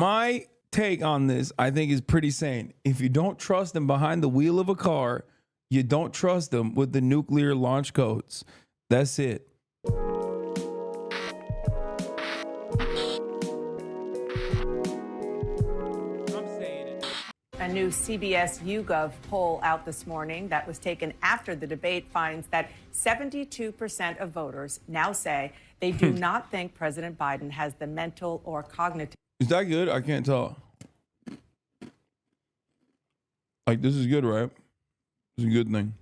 My take on this, I think, is pretty sane. If you don't trust them behind the wheel of a car, you don't trust them with the nuclear launch codes. That's it. A new CBS YouGov poll out this morning that was taken after the debate finds that 72% of voters now say they do not think President Biden has the mental or cognitive. Is that good? I can't tell. Like, this is good, right? It's a good thing.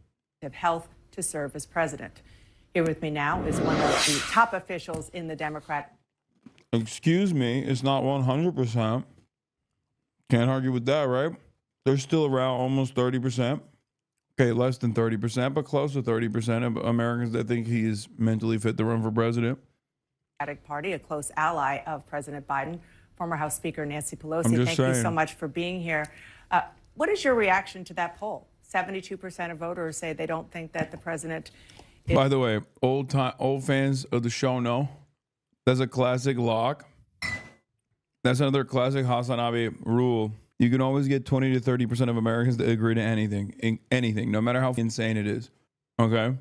Health to serve as president. Here with me now is one of the top officials in the Democrat. Excuse me, it's not 100%. Can't argue with that, right? They're still around almost 30%. Okay, less than 30%, but close to 30% of Americans that think he is mentally fit to run for president. Democratic Party, a close ally of President Biden, former House Speaker Nancy Pelosi. Thank you so much for being here. What is your reaction to that poll? 72% of voters say they don't think that the president is. By the way, old fans of the show know that's a classic lock. That's another classic Hasanabi rule. You can always get 20 to 30% of Americans to agree to anything, no matter how insane it is. Okay?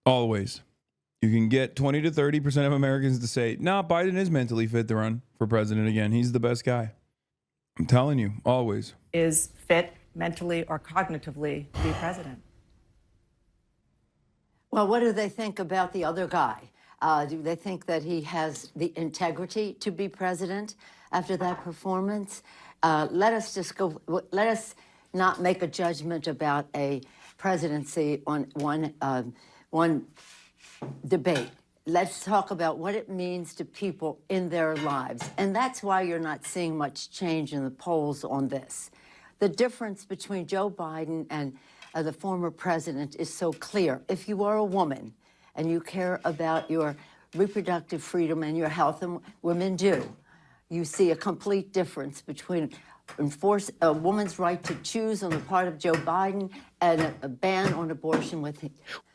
Always. You can get 20 to 30% of Americans to say, nah, Biden is mentally fit to run for president again. He's the best guy. I'm telling you, always. Is fit mentally or cognitively to be president? Well, what do they think about the other guy? Do they think that he has the integrity to be president after that performance? Let us not make a judgment about a presidency on one debate. Let's talk about what it means to people in their lives. And that's why you're not seeing much change in the polls on this. The difference between Joe Biden and the former president is so clear. If you are a woman and you care about your reproductive freedom and your health, and women do, you see a complete difference between enforce a woman's right to choose on the part of Joe Biden and a ban on abortion with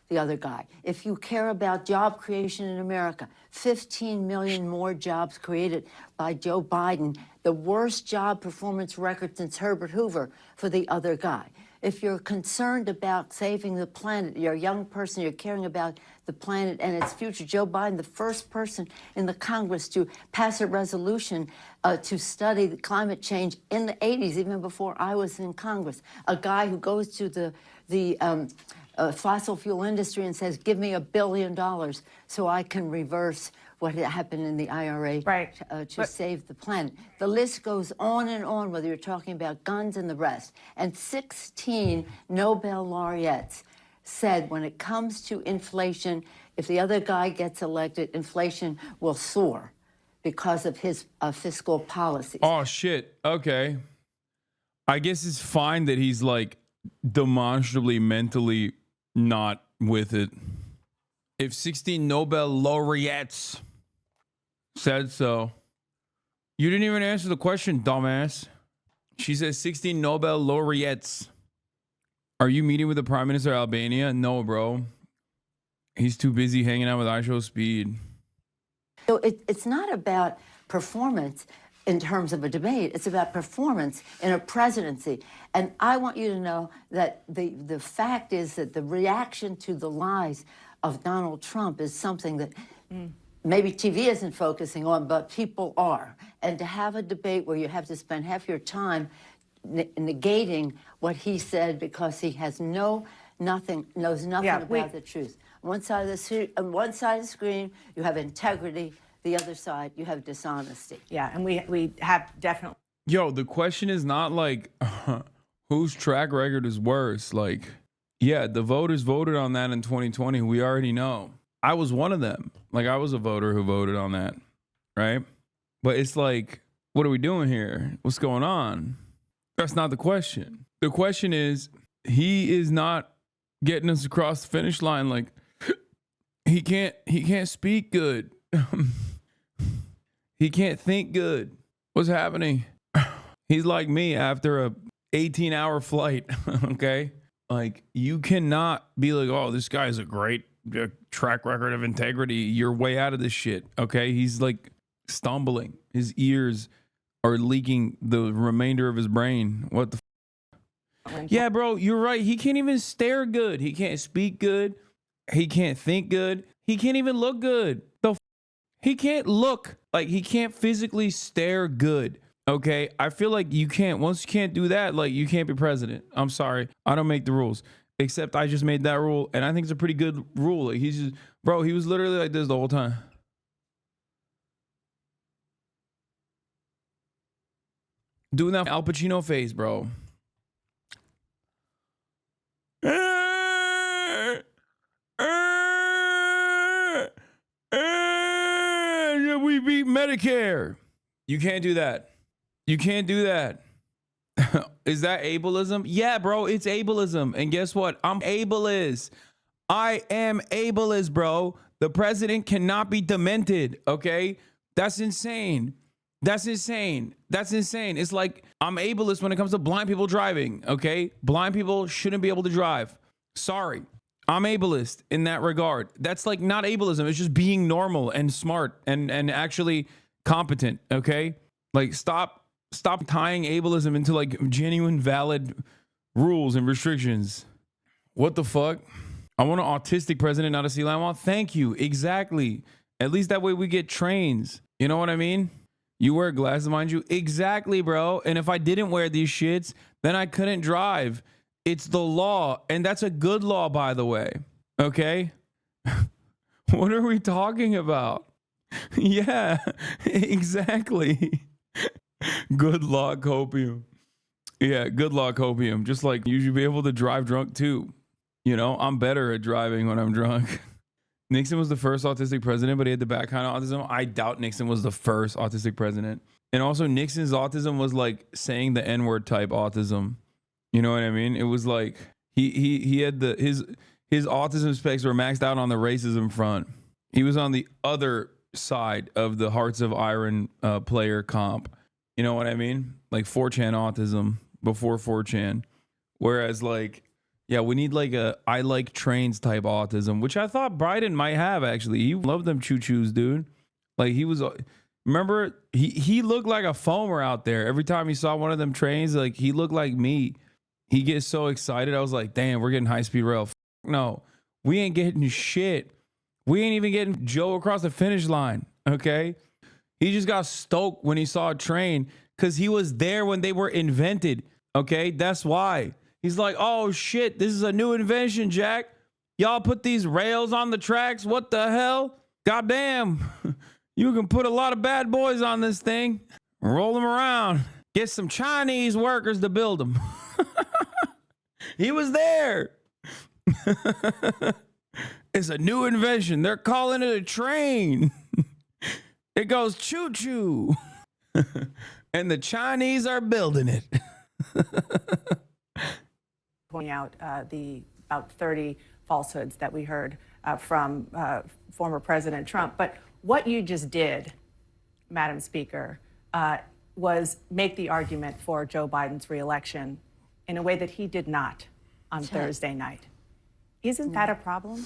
the other guy. If you care about job creation in America, 15 million more jobs created by Joe Biden, the worst job performance record since Herbert Hoover for the other guy. If you're concerned about saving the planet, you're a young person, you're caring about the planet and its future, Joe Biden, the first person in the Congress to pass a resolution to study the climate change in the 80s, even before I was in Congress. A guy who goes to the fossil fuel industry and says, give me $1 billion so I can reverse what happened in the IRA to save the planet. The list goes on and on, whether you're talking about guns and the rest. And 16 Nobel laureates said when it comes to inflation, if the other guy gets elected, inflation will soar because of his fiscal policies. Oh, shit. Okay. I guess it's fine that he's like demonstrably mentally not with it. If 16 Nobel laureates said so. You didn't even answer the question, dumbass. She says 16 Nobel laureates. Are you meeting with the Prime Minister of Albania? No, bro. He's too busy hanging out with ISO Speed. So it's not about performance in terms of a debate. It's about performance in a presidency. And I want you to know that the fact is that the reaction to the lies of Donald Trump is something that maybe TV isn't focusing on, but people are. And to have a debate where you have to spend half your time negating what he said because he has knows nothing about the truth. On one side of the screen, you have integrity. The other side, you have dishonesty. Yeah, and we have definitely. Yo, the question is not like whose track record is worse. Like, yeah, the voters voted on that in 2020. We already know. I was one of them. Like, I was a voter who voted on that, right? But it's like, what are we doing here? What's going on? That's not the question. The question is, he is not getting us across the finish line. Like, he can't speak good. He can't think good. What's happening? He's like me after a 18-hour flight, okay? Like, you cannot be like, oh, this guy's a great track record of integrity. You're way out of this shit, okay? He's like stumbling. His ears or leaking the remainder of his brain. What the yeah, bro, you're right. He can't even stare good. He can't speak good. He can't think good. He can't even look good. He can't look, like he can't physically stare good. Okay, I feel like you can't, once you can't do that, like you can't be president. I'm sorry, I don't make the rules, except I just made that rule, and I think it's a pretty good rule. Like he's just, bro, he was literally like this the whole time. Doing that Al Pacino face, bro. We beat Medicare. You can't do that. You can't do that. Is that ableism? Yeah, bro, it's ableism. And guess what? I'm ableist. I am ableist, bro. The president cannot be demented, okay? That's insane. That's insane. That's insane. It's like I'm ableist when it comes to blind people driving, okay? Blind people shouldn't be able to drive. Sorry. I'm ableist in that regard. That's like not ableism. It's just being normal and smart and actually competent, okay? Like stop tying ableism into like genuine valid rules and restrictions. What the fuck? I want an autistic president, not a sea lion. Well, thank you. Exactly. At least that way we get trains. You know what I mean? You wear glasses, mind you. Exactly, bro. And if I didn't wear these shits, then I couldn't drive. It's the law. And that's a good law, by the way. Okay? What are we talking about? Yeah, exactly. Good luck, hopium. Yeah, good luck, hopium. Just like you should be able to drive drunk too. You know, I'm better at driving when I'm drunk. Nixon was the first autistic president, but he had the back kind of autism. I doubt Nixon was the first autistic president. And also Nixon's autism was like saying the N-word type autism. You know what I mean? It was like he had his autism specs were maxed out on the racism front. He was on the other side of the Hearts of Iron player comp. You know what I mean? Like 4chan autism before 4chan. Whereas like, yeah, we need like a I like trains type autism, which I thought Biden might have actually. He loved them choo-choos, dude. Like he was, remember, he looked like a foamer out there. Every time he saw one of them trains, like he looked like me. He gets so excited. I was like, damn, we're getting high-speed rail. No, we ain't getting shit. We ain't even getting Joe across the finish line, okay? He just got stoked when he saw a train because he was there when they were invented, okay? That's why. He's like, oh, shit, this is a new invention, Jack. Y'all put these rails on the tracks? What the hell? Goddamn. You can put a lot of bad boys on this thing. Roll them around. Get some Chinese workers to build them. He was there. It's a new invention. They're calling it a train. It goes choo-choo. And the Chinese are building it. Pointing out the about 30 falsehoods that we heard from former President Trump. But what you just did, Madam Speaker, was make the argument for Joe Biden's reelection in a way that he did not on Thursday night. Isn't that a problem?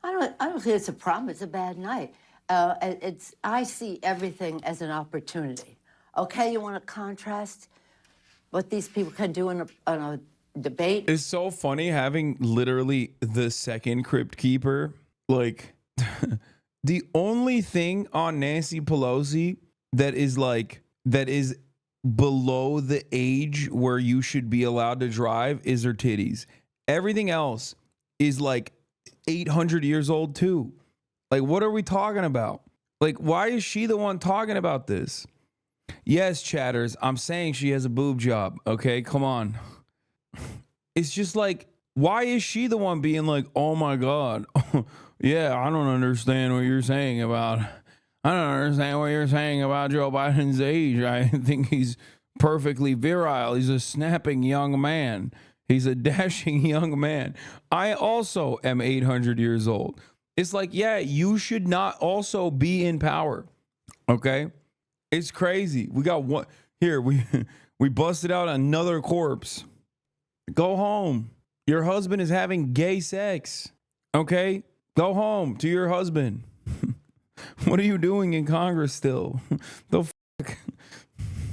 I don't think it's a problem. It's a bad night. I see everything as an opportunity. Okay, you want to contrast what these people can do in a debate? It's so funny having literally the second crypt keeper. Like, the only thing on Nancy Pelosi that is below the age where you should be allowed to drive is her titties. Everything else is like 800 years old too. Like, what are we talking about? Like, why is she the one talking about this? Yes, chatters, I'm saying she has a boob job. Okay, come on. It's just like, why is she the one being like, oh my God, yeah, I don't understand what you're saying about Joe Biden's age. I think he's perfectly virile. He's a snapping young man. He's a dashing young man. I also am 800 years old. It's like, yeah, you should not also be in power. Okay? It's crazy. We got one here. We busted out another corpse. Go home. Your husband is having gay sex. Okay? Go home to your husband. What are you doing in Congress still? The fuck?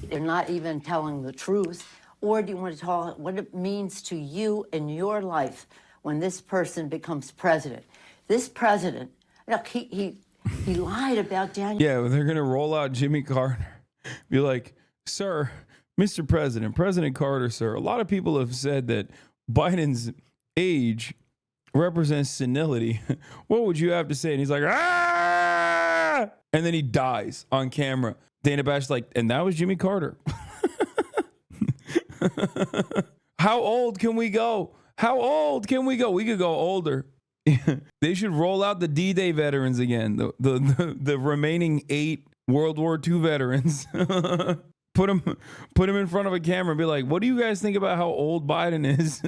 They're not even telling the truth. Or do you want to talk what it means to you in your life when this person becomes president? This president, look, he lied about Daniel. Yeah, they're going to roll out Jimmy Carter. Be like, sir, Mr. President, President Carter, sir, a lot of people have said that Biden's age represents senility. What would you have to say? And he's like, ah! And then he dies on camera. Dana Bash like, and that was Jimmy Carter. How old can we go? How old can we go? We could go older. They should roll out the D-Day veterans again. The remaining 8 World War II veterans. Put them in front of a camera and be like, what do you guys think about how old Biden is?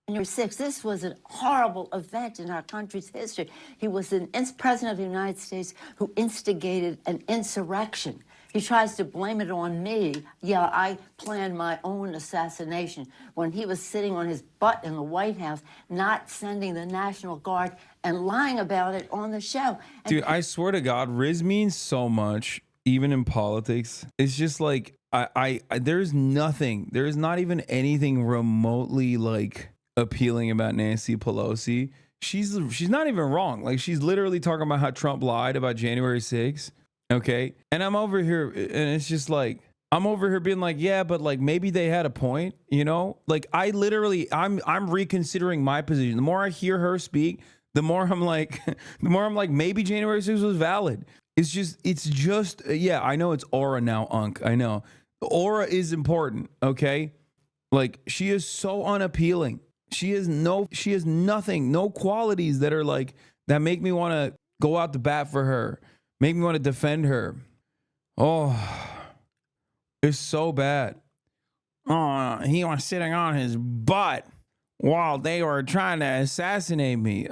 January 6th, this was a horrible event in our country's history. He was the president of the United States who instigated an insurrection. He tries to blame it on me. Yeah, I planned my own assassination when he was sitting on his butt in the White House, not sending the National Guard and lying about it on the show. And dude, I swear to God, Riz means so much, even in politics. It's just like, there's nothing, there's not even anything remotely like appealing about Nancy Pelosi. She's not even wrong. Like, she's literally talking about how Trump lied about January 6th. Okay. And I'm over here and it's just like, I'm over here being like, yeah, but like maybe they had a point, you know? Like I'm reconsidering my position. The more I hear her speak, the more I'm like, maybe January 6th was valid. It's just, yeah, I know it's aura now, Unc. I know. Aura is important. Okay. Like, she is so unappealing. She has nothing, no qualities that are like, that make me want to go out to bat for her, make me want to defend her. Oh, it's so bad. Oh, he was sitting on his butt while they were trying to assassinate me.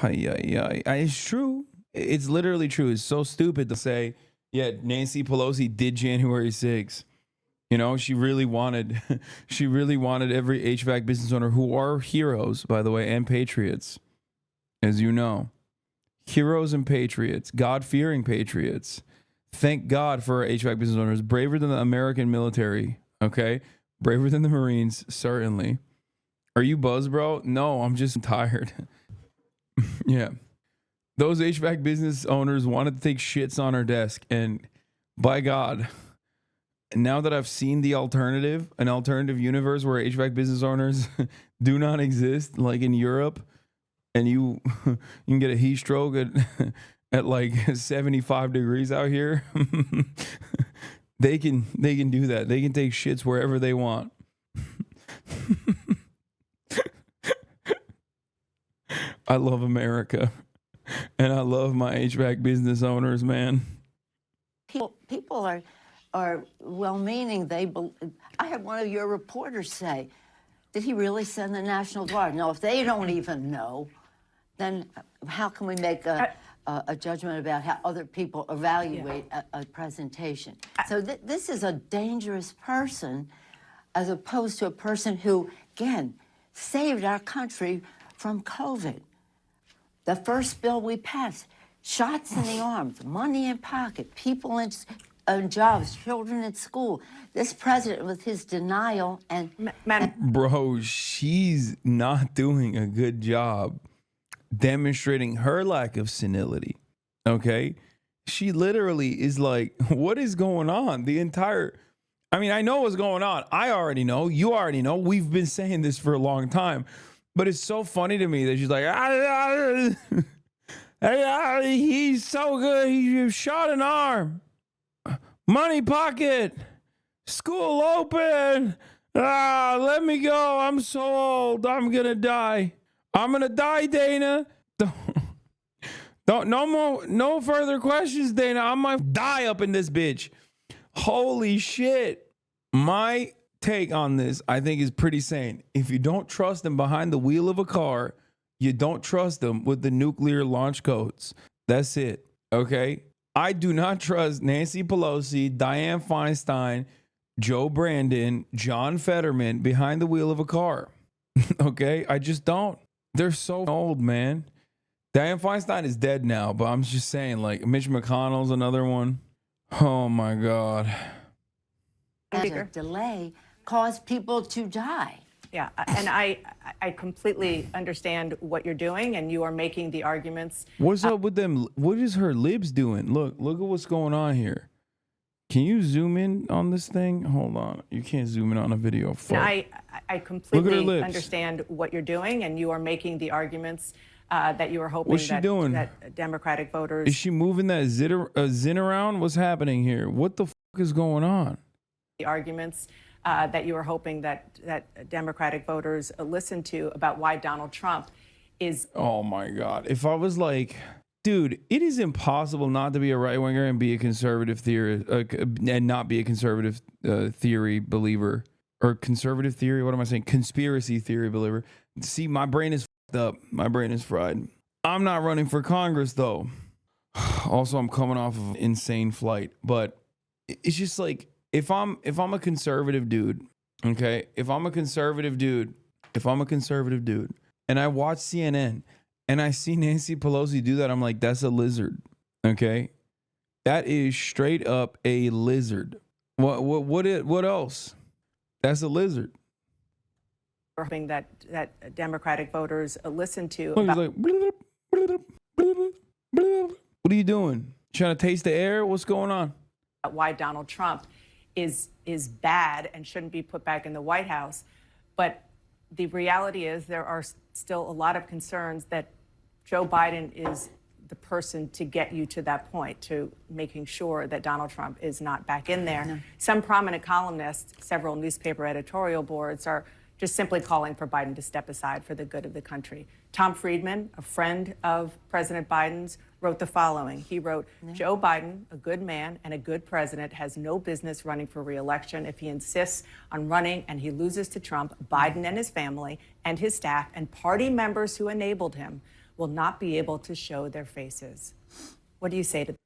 It's true. It's literally true. It's so stupid to say, yeah, Nancy Pelosi did January 6th. You know, she really wanted every HVAC business owner, who are heroes, by the way, and patriots, as you know, heroes and patriots, God-fearing patriots. Thank God for our HVAC business owners, braver than the American military. Okay, braver than the Marines, certainly. Are you buzzed, bro? No, I'm just tired. Yeah, those HVAC business owners wanted to take shits on our desk, and by God. Now that I've seen an alternative universe where HVAC business owners do not exist, like in Europe, and you can get a heat stroke at like 75 degrees out here, they can do that. They can take shits wherever they want. I love America, and I love my HVAC business owners, man. People are well-meaning. I had one of your reporters say, did he really send the National Guard? No, if they don't even know, then how can we make a judgment about how other people evaluate a presentation? So this is a dangerous person, as opposed to a person who, again, saved our country from COVID. The first bill we passed, shots in the arms, money in pocket, people in jobs, children at school. This president, with his denial and bro, she's not doing a good job demonstrating her lack of senility. Okay, she literally is like, what is going on? I mean, I know what's going on. I already know. You already know. We've been saying this for a long time, but it's so funny to me that she's like, he's so good. He shot an arm. Money pocket, school open. Let me go. I'm so old. I'm gonna die. I'm gonna die, Dana. No further questions, Dana. I might die up in this bitch. Holy shit. My take on this, I think, is pretty sane. If you don't trust them behind the wheel of a car, you don't trust them with the nuclear launch codes. That's it. Okay. I do not trust Nancy Pelosi, Dianne Feinstein, Joe Brandon, John Fetterman behind the wheel of a car. Okay? I just don't. They're so old, man. Dianne Feinstein is dead now, but I'm just saying, like, Mitch McConnell's another one. Oh my God. And a delay caused people to die. Yeah, and I completely understand what you're doing, and you are making the arguments. What's up with them? What is her libs doing? Look at what's going on here. Can you zoom in on this thing? Hold on. You can't zoom in on a video. Fuck. I completely understand what you're doing, and you are making the arguments that you are hoping What's she doing? That Democratic voters... Is she moving that zin around? What's happening here? What the fuck is going on? The arguments that you are hoping that Democratic voters listen to about why Donald Trump is... Oh my God. If I was like... Dude, it is impossible not to be a right winger and be a conservative theory and not be a conservative theory believer or conservative theory. What am I saying? Conspiracy theory believer. See, my brain is fucked up. My brain is fried. I'm not running for Congress though. Also, I'm coming off of an insane flight, but it's just like if I'm a conservative dude, okay, if I'm a conservative dude and I watch CNN. And I see Nancy Pelosi do that. I'm like, that's a lizard. Okay. That is straight up a lizard. What else? That's a lizard. We're hoping that Democratic voters listen to. Look, he's like, what are you doing? Trying to taste the air? What's going on? Why Donald Trump is bad and shouldn't be put back in the White House. But the reality is there are still a lot of concerns that Joe Biden is the person to get you to that point, to making sure that Donald Trump is not back in there. No. Some prominent columnists, several newspaper editorial boards are just simply calling for Biden to step aside for the good of the country. Tom Friedman, a friend of President Biden's, wrote the following. He wrote, Joe Biden, a good man and a good president, has no business running for re-election. If he insists on running and he loses to Trump, Biden and his family and his staff and party members who enabled him will not be able to show their faces. What do you say to that?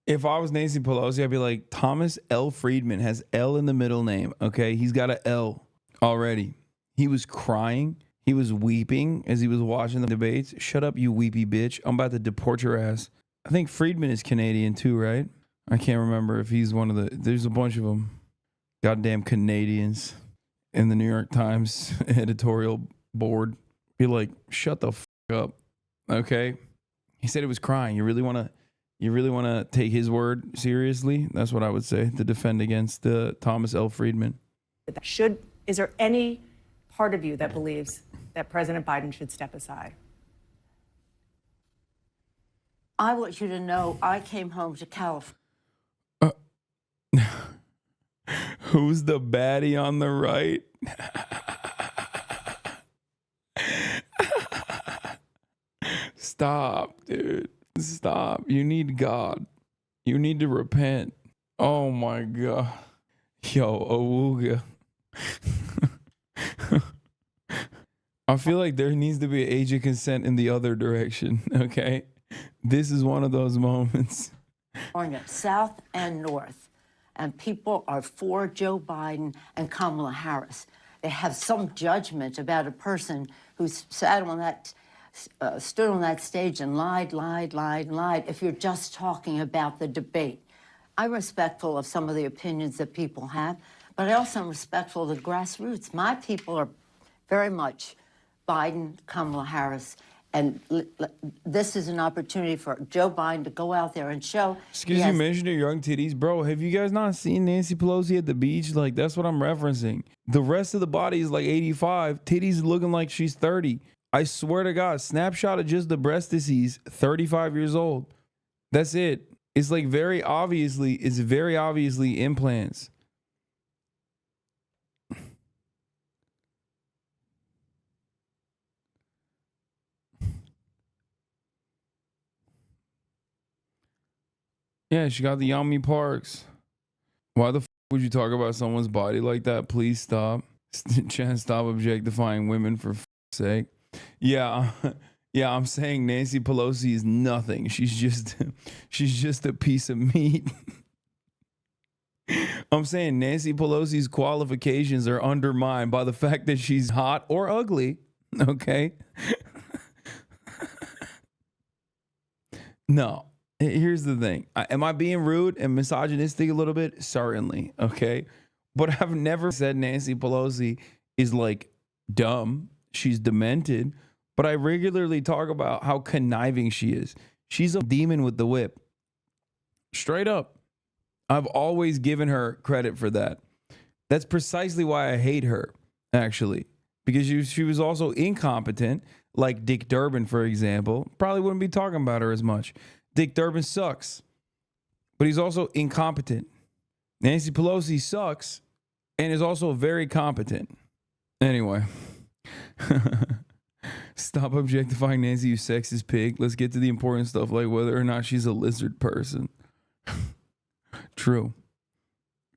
If I was Nancy Pelosi, I'd be like, Thomas L. Friedman has L in the middle name, okay? He's got a L already. He was crying. He was weeping as he was watching the debates. Shut up, you weepy bitch. I'm about to deport your ass. I think Friedman is Canadian too, right? I can't remember if he's one of the... There's a bunch of them. Goddamn Canadians in the New York Times editorial board. Be like, shut the fuck up, okay? He said he was crying. You really want to take his word seriously? That's what I would say to defend against Thomas L. Friedman. Is there any part of you that believes that President Biden should step aside? I want you to know I came home to California. Who's the baddie on the right? Stop, dude. Stop. You need God. You need to repent. Oh my God. Yo, Awooga. I feel like there needs to be an age of consent in the other direction, okay? This is one of those moments. South and North, and people are for Joe Biden and Kamala Harris. They have some judgment about a person who sat on that, stood on that stage and lied. If you're just talking about the debate, I'm respectful of some of the opinions that people have, but I also am respectful of the grassroots. My people are very much Biden, Kamala Harris, and this is an opportunity for Joe Biden to go out there and show. Excuse me, mention your young titties. Bro, have you guys not seen Nancy Pelosi at the beach? Like, that's what I'm referencing. The rest of the body is like 85. Titties looking like she's 30. I swear to God, snapshot of just the breastises, 35 years old. That's it. It's like very obviously implants. Yeah, she got the Yummy Parks. Why the f would you talk about someone's body like that? Please stop. Chance, stop objectifying women for f sake. Yeah, yeah, I'm saying Nancy Pelosi is nothing. She's just a piece of meat. I'm saying Nancy Pelosi's qualifications are undermined by the fact that she's hot or ugly. Okay. No. Here's the thing. Am I being rude and misogynistic a little bit? Certainly. Okay. But I've never said Nancy Pelosi is like dumb. She's demented. But I regularly talk about how conniving she is. She's a demon with the whip. Straight up. I've always given her credit for that. That's precisely why I hate her, actually. Because she was also incompetent, like Dick Durbin, for example. Probably wouldn't be talking about her as much. Dick Durbin sucks, but he's also incompetent. Nancy Pelosi sucks and is also very competent. Anyway, stop objectifying Nancy, you sexist pig. Let's get to the important stuff, like whether or not she's a lizard person. True,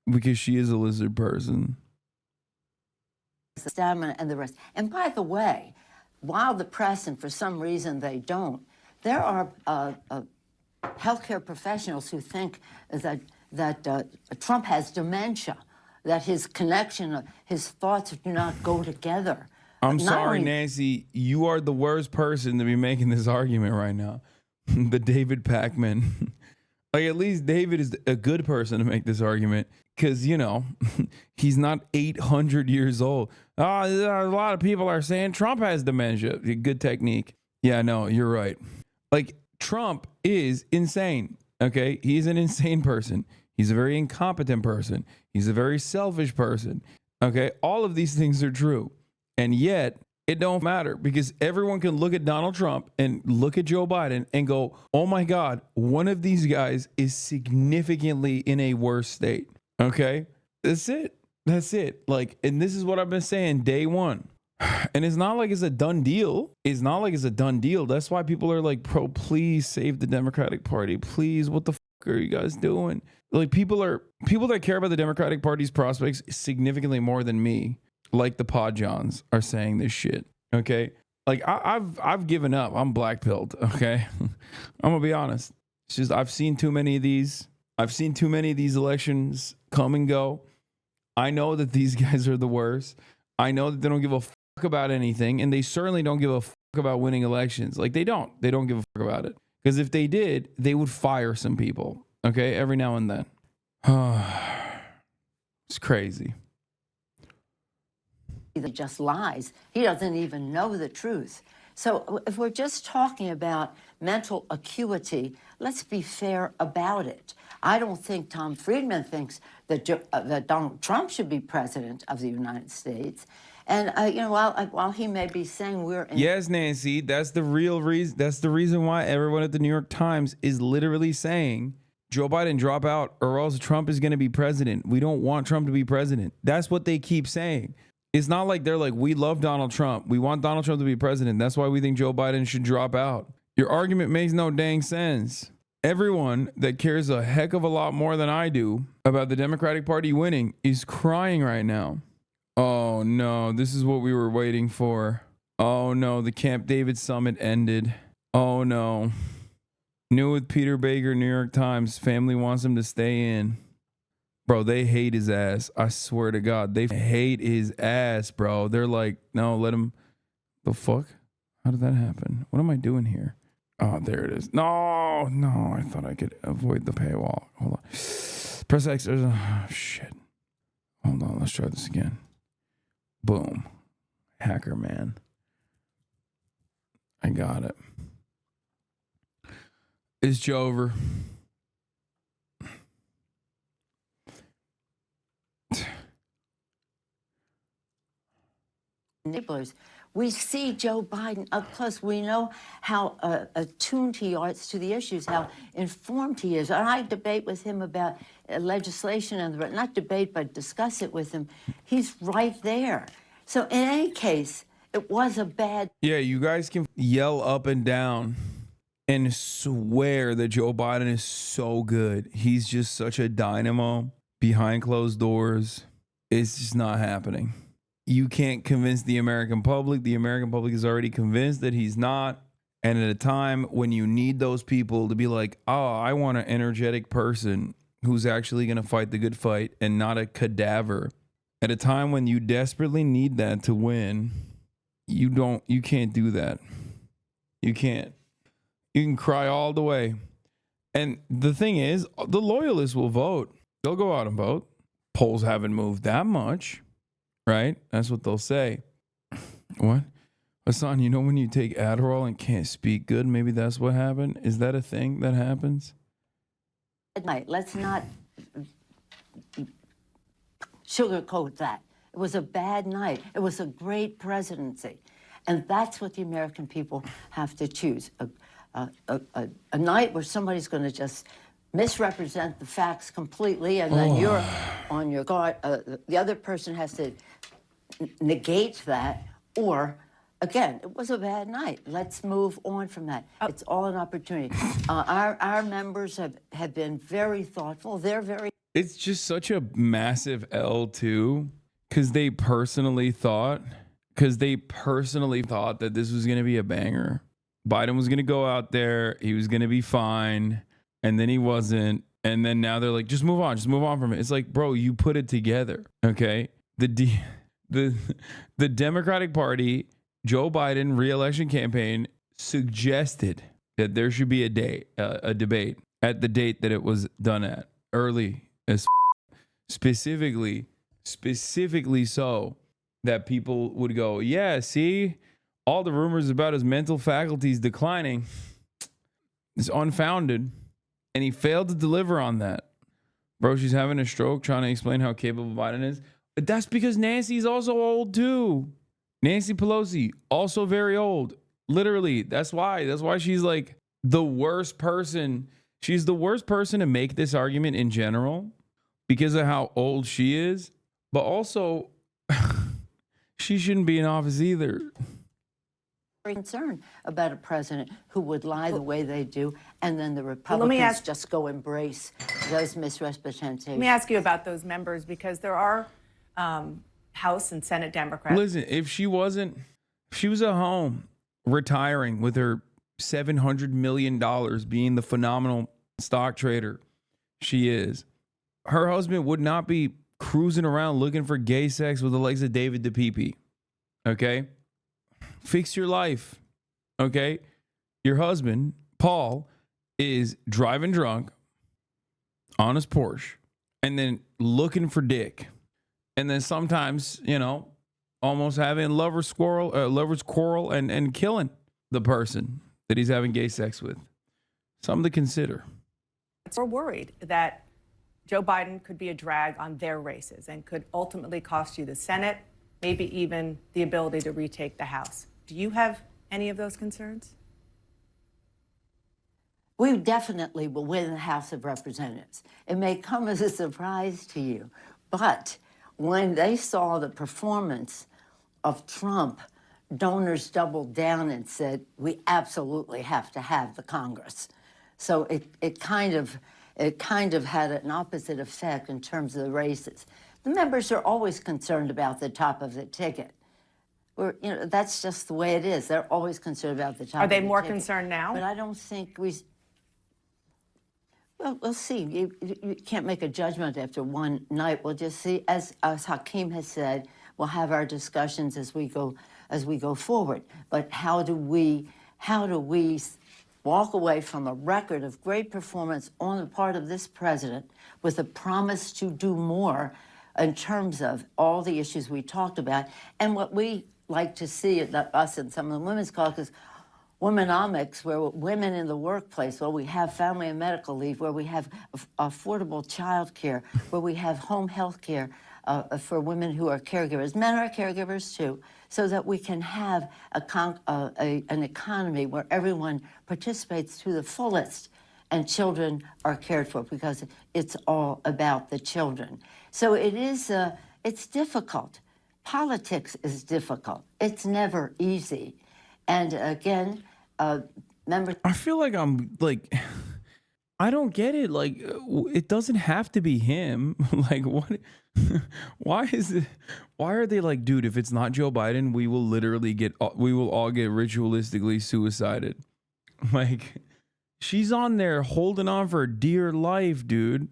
because she is a lizard person. The stamina and the rest. And by the way, while the press, and for some reason they don't, there are healthcare professionals who think that Trump has dementia, that his connection, his thoughts do not go together. I'm sorry, Nancy, you are the worst person to be making this argument right now. The David Pakman. Like, at least David is a good person to make this argument because, you know, he's not 800 years old. Oh, a lot of people are saying Trump has dementia. Good technique. Yeah, no, you're right. Like, Trump is insane. Okay. He's an insane person. He's a very incompetent person. He's a very selfish person. Okay. All of these things are true. And yet it don't matter because everyone can look at Donald Trump and look at Joe Biden and go, oh my God, one of these guys is significantly in a worse state. Okay. That's it. That's it. Like, and this is what I've been saying day one. And it's not like it's a done deal. It's not like it's a done deal. That's why people are like, bro, please save the Democratic Party. Please, what the fuck are you guys doing? Like, people that care about the Democratic Party's prospects significantly more than me, like the Pod Johns, are saying this shit. Okay. Like, I've given up. I'm black-pilled. Okay. I'm gonna be honest. It's just, I've seen too many of these. I've seen too many of these elections come and go. I know that these guys are the worst. I know that they don't give a fuck about anything, and they certainly don't give a fuck about winning elections. Like, they don't give a fuck about it. Because if they did, they would fire some people. Okay. Every now and then. It's crazy. He just lies. He doesn't even know the truth. So if we're just talking about mental acuity, let's be fair about it. I don't think Tom Friedman thinks that Donald Trump should be president of the United States. And you know, while he may be saying we're in— Yes, Nancy, that's the real reason. That's the reason why everyone at the New York Times is literally saying Joe Biden drop out or else Trump is going to be president. We don't want Trump to be president. That's what they keep saying. It's not like they're like, we love Donald Trump. We want Donald Trump to be president. That's why we think Joe Biden should drop out. Your argument makes no dang sense. Everyone that cares a heck of a lot more than I do about the Democratic Party winning is crying right now. Oh no, this is what we were waiting for. Oh no, the Camp David summit ended. Oh no. New with Peter Baker, New York Times. Family wants him to stay in. Bro, they hate his ass. I swear to God, they hate his ass, bro. They're like, no, let him. The fuck? How did that happen? What am I doing here? Oh, there it is. No, I thought I could avoid the paywall. Hold on. Press X. Oh, shit. Hold on. Let's try this again. Boom. Hacker man. I got it. It's Joe over. Neighbors. We see Joe Biden up close. We know how attuned he is to the issues, how informed he is. And I debate with him about legislation, and not debate, but discuss it with him. He's right there. So in any case, it was a bad— Yeah, you guys can yell up and down and swear that Joe Biden is so good. He's just such a dynamo behind closed doors. It's just not happening. You can't convince the American public. The American public is already convinced that he's not. And at a time when you need those people to be like, oh, I want an energetic person who's actually going to fight the good fight and not a cadaver. At a time when you desperately need that to win, you can't do that. You can't. You can cry all the way. And the thing is, the loyalists will vote. They'll go out and vote. Polls haven't moved that much, right? That's what they'll say. What? Hasan, you know when you take Adderall and can't speak good, maybe that's what happened? Is that a thing that happens? Let's not sugarcoat that. It was a bad night. It was a great presidency. And that's what the American people have to choose. A night where somebody's going to just misrepresent the facts completely, and then you're on your guard. The other person has to negate that, or, again, it was a bad night. Let's move on from that. It's all an opportunity. Our members have been very thoughtful. They're very... It's just such a massive L, too, because they personally thought that this was going to be a banger. Biden was going to go out there. He was going to be fine. And then he wasn't. And then now they're like, just move on from it. It's like, bro, you put it together. Okay. The Democratic Party, Joe Biden re-election campaign suggested that there should be a debate at the date that it was done at, early as specifically so that people would go, yeah, see, all the rumors about his mental faculties declining is unfounded. And he failed to deliver on that. Bro, she's having a stroke trying to explain how capable Biden is. But that's because Nancy's also old too. Nancy Pelosi, also very old. Literally, that's why she's like the worst person. She's the worst person to make this argument in general because of how old she is. But also, she shouldn't be in office either. Concerned about a president who would lie the way they do, and then the Republicans just go embrace those misrepresentations. Let me ask you about those members, because there are House and Senate Democrats. Listen, if she was at home retiring with her $700 million, being the phenomenal stock trader she is, her husband would not be cruising around looking for gay sex with the legs of David DePipe. Okay? Fix your life, okay? Your husband, Paul, is driving drunk on his Porsche and then looking for dick. And then sometimes, almost having lover's quarrel and killing the person that he's having gay sex with. Something to consider. We're worried that Joe Biden could be a drag on their races and could ultimately cost you the Senate, maybe even the ability to retake the House. Do you have any of those concerns? We definitely will win the House of Representatives. It may come as a surprise to you, but when they saw the performance of Trump, donors doubled down and said, we absolutely have to have the Congress. So it kind of had an opposite effect in terms of the races. The members are always concerned about the top of the ticket. That's just the way it is. They're always concerned about the top. Are they more concerned now? But I don't think well, we'll see. You can't make a judgment after one night. We'll just see. As Hakeem has said, we'll have our discussions as we go forward. But how do we walk away from a record of great performance on the part of this president with a promise to do more in terms of all the issues we talked about, and what we like to see, us and some of the women's caucus, womenomics, where women in the workplace, where we have family and medical leave, where we have affordable child care, where we have home health care for women who are caregivers. Men are caregivers too, so that we can have an economy where everyone participates to the fullest and children are cared for, because it's all about the children. So it's difficult. Politics is difficult. It's never easy. And again, members... I feel like I don't get it. Like, it doesn't have to be him. Like, what? Why are they like, dude, if it's not Joe Biden, we will all get ritualistically suicided. Like, she's on there holding on for dear life, dude.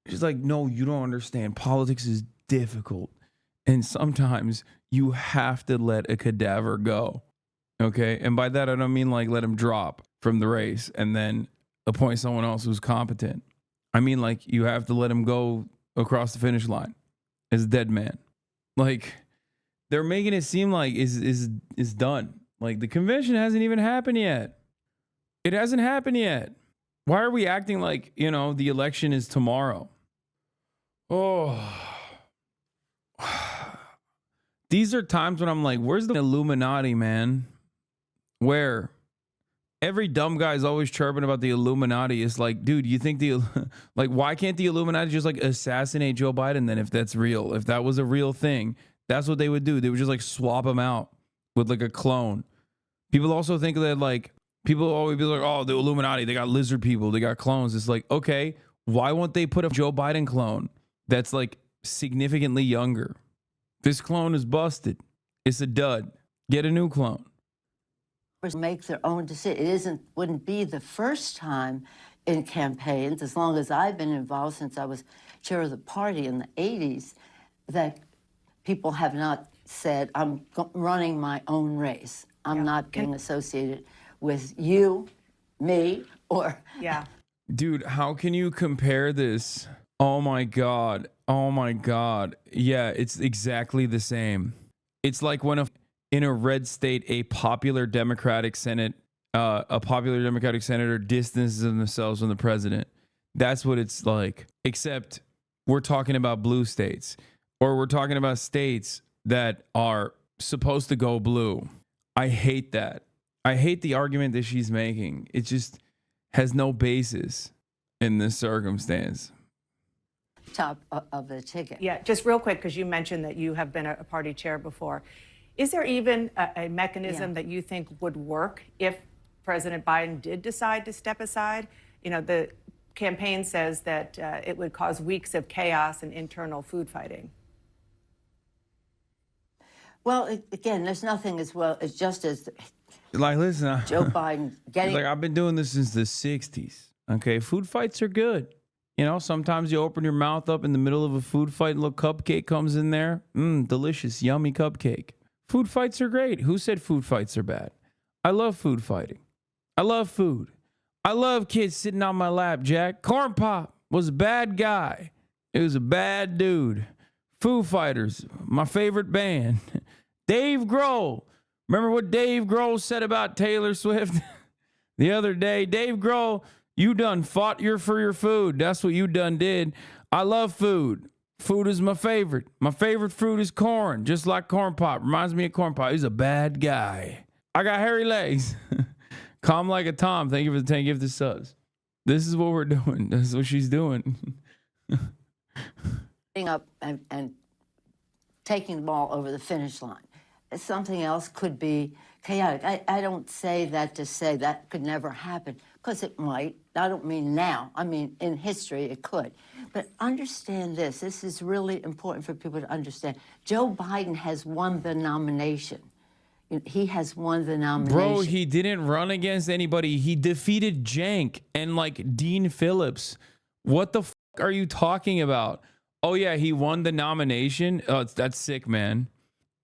She's like, no, you don't understand. Politics is difficult. And sometimes you have to let a cadaver go. Okay. And by that, I don't mean like let him drop from the race and then appoint someone else who's competent. I mean, like, you have to let him go across the finish line as a dead man. Like, they're making it seem like is done. Like, the convention hasn't even happened yet. It hasn't happened yet. Why are we acting like, you know, the election is tomorrow? Oh. These are times when I'm like, where's the Illuminati, man? Where? Every dumb guy is always chirping about the Illuminati. It's like, dude, you think like, why can't the Illuminati just like assassinate Joe Biden then if that's real? If that was a real thing, that's what they would do. They would just like swap him out with like a clone. People also think that like, people always be like, oh, the Illuminati, they got lizard people, they got clones. It's like, okay, why won't they put a Joe Biden clone that's like significantly younger? This clone is busted. It's a dud. Get a new clone. Make their own decision. It wouldn't be the first time in campaigns, as long as I've been involved since I was chair of the party in the 80s, that people have not said, I'm running my own race. I'm not being associated with you, me, or... Yeah. Dude, how can you compare this? Oh my God. Oh my God. Yeah, it's exactly the same. It's like when in a red state, a popular Democratic senator distances themselves from the president. That's what it's like. Except we're talking about blue states, or we're talking about states that are supposed to go blue. I hate that. I hate the argument that she's making. It just has no basis in this circumstance. Top of the ticket. Yeah, just real quick, because you mentioned that you have been a party chair before. Is there even a mechanism that you think would work if President Biden did decide to step aside? You know, the campaign says that it would cause weeks of chaos and internal food fighting. Well, again, there's nothing as well as just as like, listen, Joe Biden getting... Like, I've been doing this since the 60s. Okay, food fights are good. You know, sometimes you open your mouth up in the middle of a food fight and a little cupcake comes in there. Delicious, yummy cupcake. Food fights are great. Who said food fights are bad? I love food fighting. I love food. I love kids sitting on my lap, Jack. Corn Pop was a bad guy. It was a bad dude. Foo Fighters, my favorite band. Dave Grohl. Remember what Dave Grohl said about Taylor Swift the other day? Dave Grohl, you done fought for your food. That's what you done did. I love food. Food is my favorite. My favorite fruit is corn, just like Corn Pop. Reminds me of Corn Pop. He's a bad guy. I got hairy legs. Calm like a Tom. Thank you for the 10 gifted subs. This is what we're doing. This is what she's doing. Up and taking the ball over the finish line. Something else could be chaotic. I don't say that to say that could never happen, because it might. I don't mean now. I mean, in history, it could. But understand this. This is really important for people to understand. Joe Biden has won the nomination. He has won the nomination. Bro, he didn't run against anybody. He defeated Cenk and like Dean Phillips. What the fuck are you talking about? Oh yeah, he won the nomination. Oh, that's sick, man.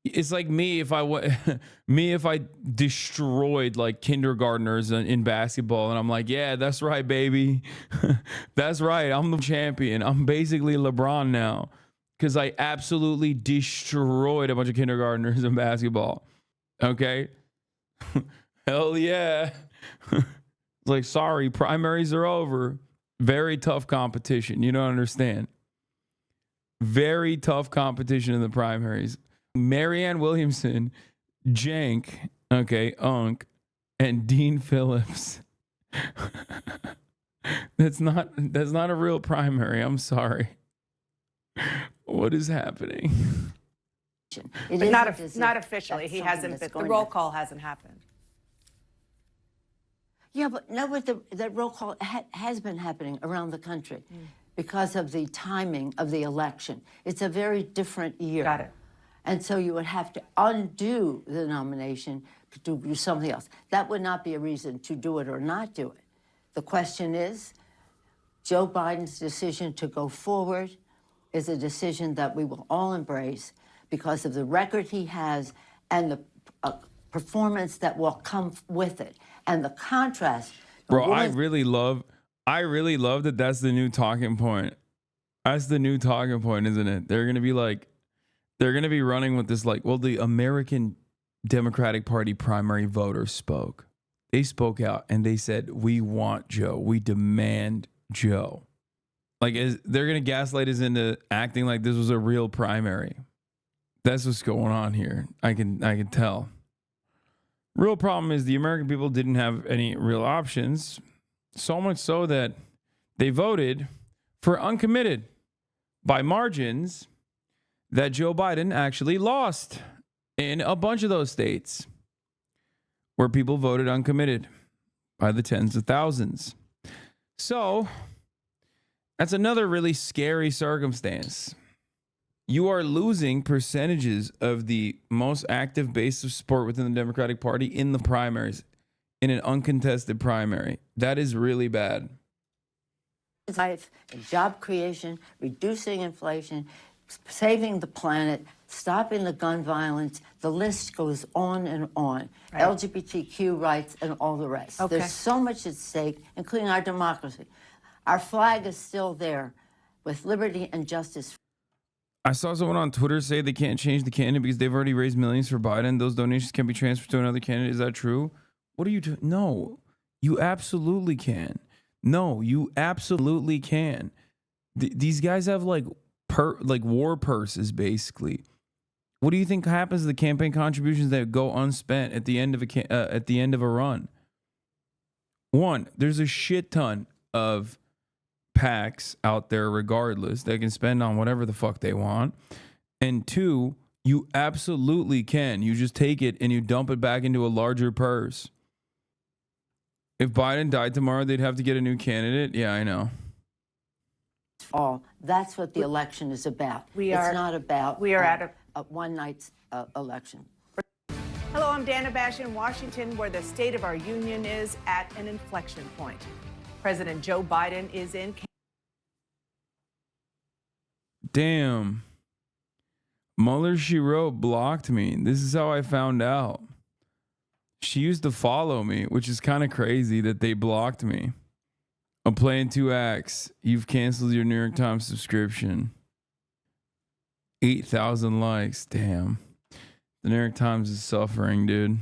It's like me if I destroyed like kindergartners in basketball, and I'm like, yeah, that's right, baby. That's right. I'm the champion. I'm basically LeBron now because I absolutely destroyed a bunch of kindergartners in basketball. Okay. Hell yeah. It's like, sorry, primaries are over. Very tough competition. You don't understand. Very tough competition in the primaries. Marianne Williamson, Cenk, okay, Unk, and Dean Phillips. That's not a real primary. I'm sorry. What is happening? Not officially. He hasn't. The roll call hasn't happened. Yeah, but no, but the roll call has been happening around the country because of the timing of the election. It's a very different year. Got it. And so you would have to undo the nomination to do something else. That would not be a reason to do it or not do it. The question is, Joe Biden's decision to go forward is a decision that we will all embrace because of the record he has and the performance that will come with it. And the contrast. Bro, I really love that that's the new talking point. That's the new talking point, isn't it? They're going to be running with this like, well, the American Democratic Party primary voters spoke. They spoke out and they said, we want Joe. We demand Joe. Like, they're going to gaslight us into acting like this was a real primary. That's what's going on here. I can tell. Real problem is the American people didn't have any real options. So much so that they voted for uncommitted by margins that Joe Biden actually lost in a bunch of those states where people voted uncommitted by the tens of thousands. So that's another really scary circumstance. You are losing percentages of the most active base of support within the Democratic Party in the primaries, in an uncontested primary. That is really bad. Life, job creation, reducing inflation, saving the planet, stopping the gun violence. The list goes on and on. Right. LGBTQ rights and all the rest. Okay. There's so much at stake, including our democracy. Our flag is still there with liberty and justice. I saw someone on Twitter say they can't change the candidate because they've already raised millions for Biden. Those donations can be transferred to another candidate. Is that true? What are you doing? No, you absolutely can. No, you absolutely can. These guys have like war purses, basically. What do you think happens to the campaign contributions that go unspent at the end of a run? One, there's a shit ton of PACs out there regardless they can spend on whatever the fuck they want. And two, you absolutely can. You just take it and you dump it back into a larger purse. If Biden died tomorrow, they'd have to get a new candidate. Yeah, I know. That's what the election is about. It's not about a one night's election. Hello, I'm Dana Bash in Washington, where the state of our union is at an inflection point. President Joe Biden is in. Damn. Mueller, she wrote, blocked me. This is how I found out. She used to follow me, which is kind of crazy that they blocked me. I'm playing 2 acts. You've canceled your New York Times subscription. 8,000 likes. Damn. The New York Times is suffering, dude.